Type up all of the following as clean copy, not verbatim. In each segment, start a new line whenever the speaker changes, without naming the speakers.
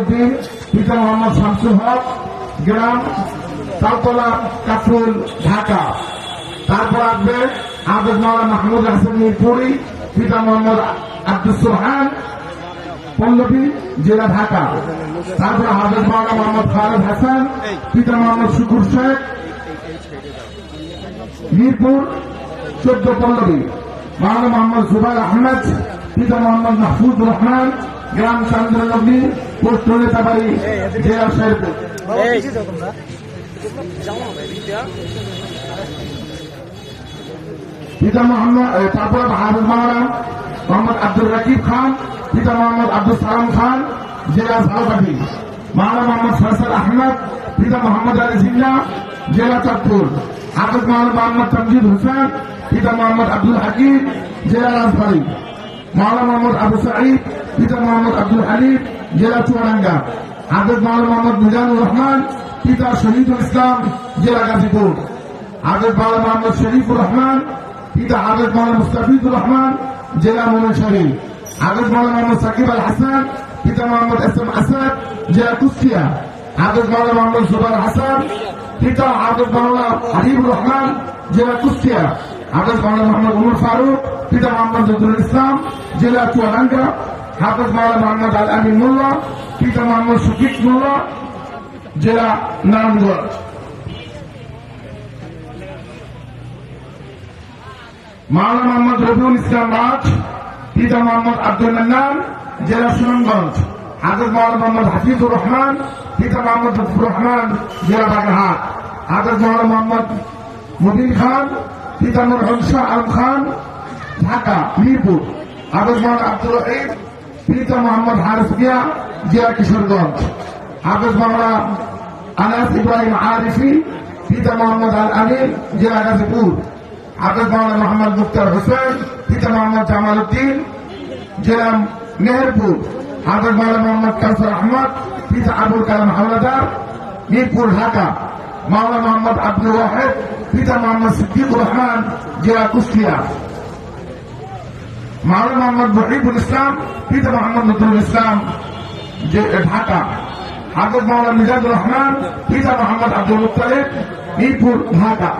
উদ্দিন, পিতা মোহাম্মদ শামসুল হক, গ্রাম তালতলা, কাফরুল, ঢাকা। তারপর আসবে হাফেজ মাওলানা মাহমুদ হাসান মিরপুরি, পিতা মোহাম্মদ আব্দুস সোবহান, পল্লবী, জেলা ঢাকা। তারপর হাফেজ মাওলানা মোহাম্মদ খালেদ হাসান, পিতা মোহাম্মদ শুকুর শেখ, মিরপুর 14 পল্লবী। মাওলানা মোহাম্মদ জুবাইর আহমেদ, পিতা মোহাম্মদ মাহফুজুর রহমান, গ্রাম চন্দ্রনগরী, পোস্ট নেতাবাড়ি, জেলা শেরপুর। পিতা মোহাম্মদ, তারপর হাফেজ মাওলানা মোহাম্মদ আব্দুল রাকিব খান, পিতা মোহাম্মদ আব্দুল সালাম খান, জেলা ঝালকাঠি। মাওলানা মোহাম্মদ ফয়সাল আহমেদ, পিতা মোহাম্মদ আলী জিন্না, জেলা চাঁদপুর। হাফেজ মাওলানা মোহাম্মদ তমজিদ হোসেন, পিতা মোহাম্মদ আব্দুল হাকিম, জেলা রাজবাড়ী। মাওলানা মোহাম্মদ আবু সাঈদ, পিতা মোহাম্মদ আব্দুল হালিম, জেলা চুয়াডাঙ্গা। হাফেজ মাওলানা মোহাম্মদ মিজানুর রহমান, পিতা শহীদুল ইসলাম, জেলা গাজীপুর। হাফেজ মাওলানা মোহাম্মদ শরীফুর রহমান, পিতা হাফেজ মাওলানা মুস্তাফিজুর রহমান, জেলা ময়মনসিংহ। হাফেজ মাওলানা মোহাম্মদ সাকিব আল হাসান, পিতা মোহাম্মদ এস এম আসাদ, জেলা কুষ্টিয়া। হাফেজ মাওলানা মোহাম্মদ জুবাইর হাসান, পিতা হাফেজ মাওলানা হাবিবুর রহমান, জেলা কুষ্টিয়া। হাফেজ মাওলানা মোহাম্মদ উমর ফারুক, পিতা মোহাম্মদ নজরুল ইসলাম, জেলা চুয়াডাঙ্গা। হাফেজ মাওলানা মোহাম্মদ আল আমিন মোল্লা, পিতা মোহাম্মদ শফিক মোল্লা, জেলা নারায়ণগঞ্জ। মাওলানা মোহাম্মদ রবিউল ইসলাম রাজ, পিতা মোহাম্মদ আব্দুল মান্নান, জেলা সুনামগঞ্জ। হাফেজ মাওলানা মোহাম্মদ হাফিজুর রহমান, পিতা মোহাম্মদ লুৎফুর রহমান, জেলা বাগেরহাট। হাফেজ মাওলানা মোহাম্মদ মুবিন খান, পিতা মরহুম শাহ আলম খান, ঢাকা মিরপুর। হাফেজ মাওলানা আব্দুল রহিম, পিতা মোহাম্মদ হারিস মিয়া, জেলা কিশোরগঞ্জ। হাফেজ মাওলানা আনাস ইব্রাহিম আরিফি, পিতা মোহাম্মদ আল আমিন, জেলা গাজীপুর। হাফেজ মাওলানা মোহাম্মদ মুক্তার হোসেন, পিতা মোহাম্মদ জামাল উদ্দিন, জেলা মেহেরপুর। হাফেজ মাওলানা মোহাম্মদ কাউসার আহমদ, পিতা আবুল কালাম হাওলাদার, মিরপুর, ঢাকা। মাওলানা মোহাম্মদ আব্দুল ওয়াহেদ, পিতা মোহাম্মদ সিদ্দিকুর রহমান, জেলা কুষ্টিয়া। মাওলানা মোহাম্মদ মহিবুল ইসলাম, পিতা মোহাম্মদ নজরুল ইসলাম, ঢাকা। হাফেজ মাওলানা মিজানুর রহমান, পিতা মোহাম্মদ আব্দুল মুত্তালিব, মিরপুর, ঢাকা।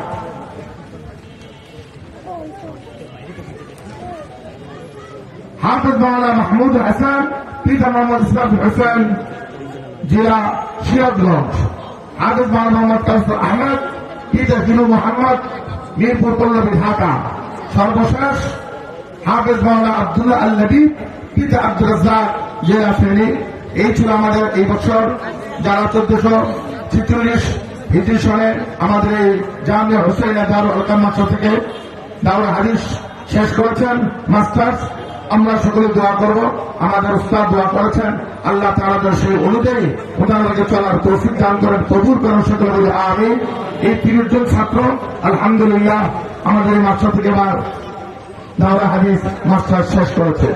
হাফেজ মাওলানা মাহমুদ হাসান, পিতা মোহাম্মদ ইসলাম হোসেন, জেলা সিরাজগঞ্জ। হাফেজ মাওলানা মোহাম্মদ কাউসার আহমেদ, পিতা জিলু মোহাম্মদ, মিরপুর, পল্লবী, ঢাকা। সর্বশেষ হাফেজ মাওলানা আব্দুল্লাহ আল নবী, পিতা আব্দুর রাজ্জাক, জেলা ফেনী। এই ছিল আমাদের এই বছর যারা 1446 হিজরি সনে আমাদের এই জামিয়া হুসাইনিয়া দারুল আরকাম মাদ্রাসা থেকে দাওরা হাদিস শেষ করেছেন মাস্টার্স। আমরা সকলে দোয়া করব, আমাদের উস্তাদ দোয়া করেছেন, আল্লাহ তাআলা সেই অনুযায়ী ওনাদেরকে চলার তৌফিক দান করেন, কবুল করেন, সকলে বলি আমিন। এই 30 জন ছাত্র আলহামদুলিল্লাহ আমাদের এই মাদ্রাসা থেকে এবার দাওরা হাদিস মাস্টার্স শেষ করেছে।